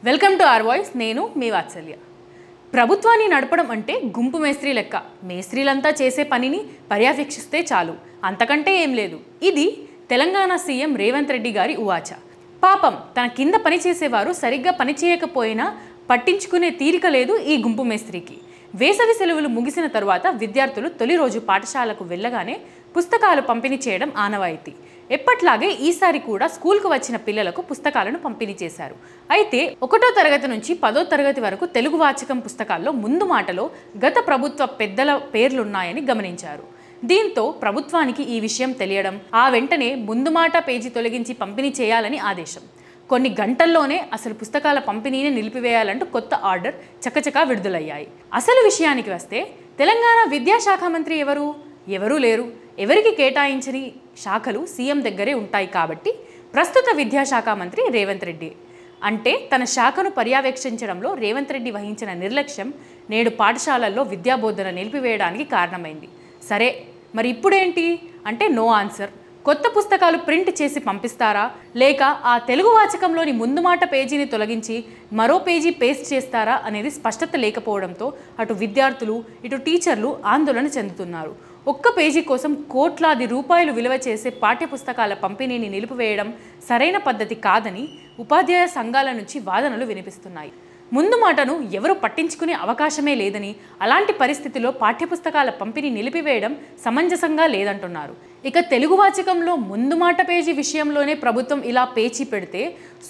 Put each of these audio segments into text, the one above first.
Welcome to are voice. నేను మీ వాత్సల్య. ప్రభుత్వాన్ని నడపడం అంటే గుంపు మేస్త్రీ లెక్క. మేస్త్రీలంతా చేసే పనిని పర్యవేక్షిస్తే చాలు, అంతకంటే ఏం లేదు. ఇది తెలంగాణ సీఎం రేవంత్ రెడ్డి గారి ఉవాచ. పాపం, తన కింద పని చేసేవారు సరిగ్గా పని చేయకపోయినా పట్టించుకునే తీరిక లేదు ఈ గుంపు మేస్త్రికి. వేసవి సెలవులు ముగిసిన తరువాత విద్యార్థులు తొలి రోజు పాఠశాలకు వెళ్ళగానే పుస్తకాలు పంపిణీ చేయడం ఆనవాయితీ. ఎప్పట్లాగే ఈసారి కూడా స్కూల్కు వచ్చిన పిల్లలకు పుస్తకాలను పంపిణీ చేశారు. అయితే 1వ తరగతి నుంచి 10వ తరగతి వరకు తెలుగు వాచకం పుస్తకాల్లో ముందు మాటలో గత ప్రభుత్వ పెద్దల పేర్లున్నాయని గమనించారు. దీంతో ప్రభుత్వానికి ఈ విషయం తెలియడం, ఆ వెంటనే ముందు మాట పేజీ తొలగించి పంపిణీ చేయాలని ఆదేశం. కొన్ని గంటల్లోనే అసలు పుస్తకాల పంపిణీని నిలిపివేయాలంటూ కొత్త ఆర్డర్ చకచకా విడుదలయ్యాయి. అసలు విషయానికి వస్తే తెలంగాణ విద్యాశాఖ మంత్రి ఎవరూ లేరు. ఎవరికి కేటాయించని శాఖలు సీఎం దగ్గరే ఉంటాయి కాబట్టి ప్రస్తుత విద్యాశాఖ మంత్రి రేవంత్ రెడ్డి. అంటే తన శాఖను పర్యవేక్షించడంలో రేవంత్ రెడ్డి వహించిన నిర్లక్ష్యం నేడు పాఠశాలల్లో విద్యాబోధన నిలిపివేయడానికి కారణమైంది. సరే, మరి ఇప్పుడేంటి అంటే నో ఆన్సర్. కొత్త పుస్తకాలు ప్రింట్ చేసి పంపిస్తారా, లేక ఆ తెలుగు వాచకంలోని ముందు మాట పేజీని తొలగించి మరో పేజీ పేస్ట్ చేస్తారా అనేది స్పష్టత లేకపోవడంతో అటు విద్యార్థులు ఇటు టీచర్లు ఆందోళన చెందుతున్నారు. ఒక్క పేజీ కోసం కోట్లాది రూపాయలు విలువ చేసే పాఠ్యపుస్తకాల పంపిణీని నిలిపివేయడం సరైన పద్ధతి కాదని ఉపాధ్యాయ సంఘాల నుంచి వాదనలు వినిపిస్తున్నాయి. ముందు మాటను ఎవరు పట్టించుకునే అవకాశమే లేదని, అలాంటి పరిస్థితిలో పాఠ్యపుస్తకాల పంపిణీ నిలిపివేయడం సమంజసంగా లేదంటున్నారు. ఇక తెలుగు వాచకంలో ముందు మాట పేజీ విషయంలోనే ప్రభుత్వం ఇలా పేచీ పెడితే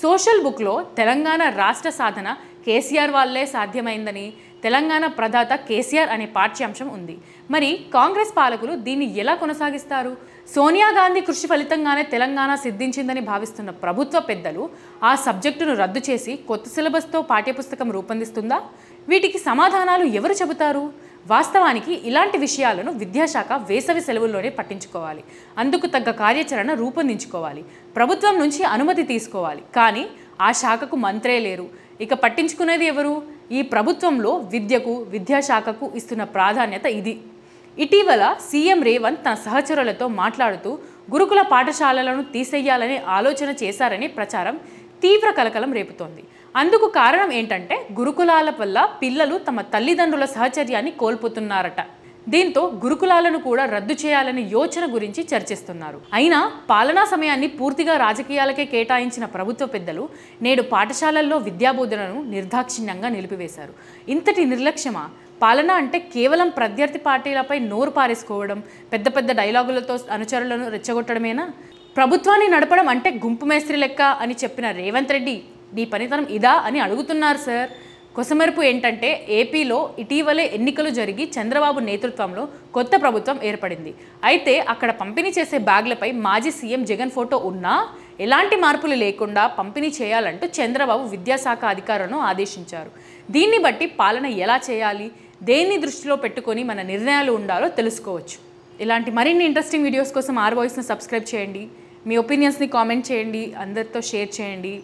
సోషల్ బుక్లో తెలంగాణ రాష్ట్ర సాధన కేసీఆర్ వాళ్ళే సాధ్యమైందని, తెలంగాణ ప్రదాత కేసీఆర్ అనే పాఠ్యాంశం ఉంది. మరి కాంగ్రెస్ పాలకులు దీన్ని ఎలా కొనసాగిస్తారు? సోనియా గాంధీ కృషి ఫలితంగానే తెలంగాణ సిద్ధించిందని భావిస్తున్న ప్రభుత్వ పెద్దలు ఆ సబ్జెక్టును రద్దు చేసి కొత్త సిలబస్తో పాఠ్యపుస్తకం రూపొందిస్తుందా? వీటికి సమాధానాలు ఎవరు చెబుతారు? వాస్తవానికి ఇలాంటి విషయాలను విద్యాశాఖ వేసవి సెలవుల్లోనే పట్టించుకోవాలి. అందుకు తగ్గ కార్యాచరణ రూపొందించుకోవాలి. ప్రభుత్వం నుంచి అనుమతి తీసుకోవాలి. కానీ ఆ శాఖకు మంత్రే లేరు. ఇక పట్టించుకునేది ఎవరు? ఈ ప్రభుత్వంలో విద్యకు, విద్యాశాఖకు ఇస్తున్న ప్రాధాన్యత ఇది. ఇటీవల సీఎం రేవంత్ తన సహచరులతో మాట్లాడుతూ గురుకుల పాఠశాలలను తీసేయాలనే ఆలోచన చేశారని ప్రచారం తీవ్ర కలకలం రేపుతోంది. అందుకు కారణం ఏంటంటే గురుకులాల వల్ల పిల్లలు తమ తల్లిదండ్రుల సహచర్యాన్ని కోల్పోతున్నారట. దీంతో గురుకులాలను కూడా రద్దు చేయాలనే యోచన గురించి చర్చిస్తున్నారు. అయినా పాలనా సమయాన్ని పూర్తిగా రాజకీయాలకే కేటాయించిన ప్రభుత్వ పెద్దలు నేడు పాఠశాలల్లో విద్యాబోధనను నిర్దాక్షిణ్యంగా నిలిపివేశారు. ఇంతటి నిర్లక్ష్యమా? పాలన అంటే కేవలం ప్రత్యర్థి పార్టీలపై నోరు పారేసుకోవడం, పెద్ద పెద్ద డైలాగులతో అనుచరులను రెచ్చగొట్టడమేనా? ప్రభుత్వాన్ని నడపడం అంటే గుంపు మేస్త్రి లెక్క అని చెప్పిన రేవంత్ రెడ్డి నీ పనితనం ఇదా అని అడుగుతున్నారు సార్. కొసమెరుపు ఏంటంటే ఏపీలో ఇటీవలే ఎన్నికలు జరిగి చంద్రబాబు నేతృత్వంలో కొత్త ప్రభుత్వం ఏర్పడింది. అయితే అక్కడ పంపిణీ చేసే బ్యాగ్లపై మాజీ సీఎం జగన్ ఫోటో ఉన్నా ఎలాంటి మార్పులు లేకుండా పంపిణీ చేయాలంటూ చంద్రబాబు విద్యాశాఖ అధికారులను ఆదేశించారు. దీన్ని బట్టి పాలన ఎలా చేయాలి, దేన్ని దృష్టిలో పెట్టుకొని మన నిర్ణయాలు ఉండాలో తెలుసుకోవచ్చు. ఇలాంటి మరిన్ని ఇంట్రెస్టింగ్ వీడియోస్ కోసం ఆర్ వాయిస్ని సబ్స్క్రైబ్ చేయండి. మీ ఒపీనియన్స్ని కామెంట్ చేయండి, అందరితో షేర్ చేయండి.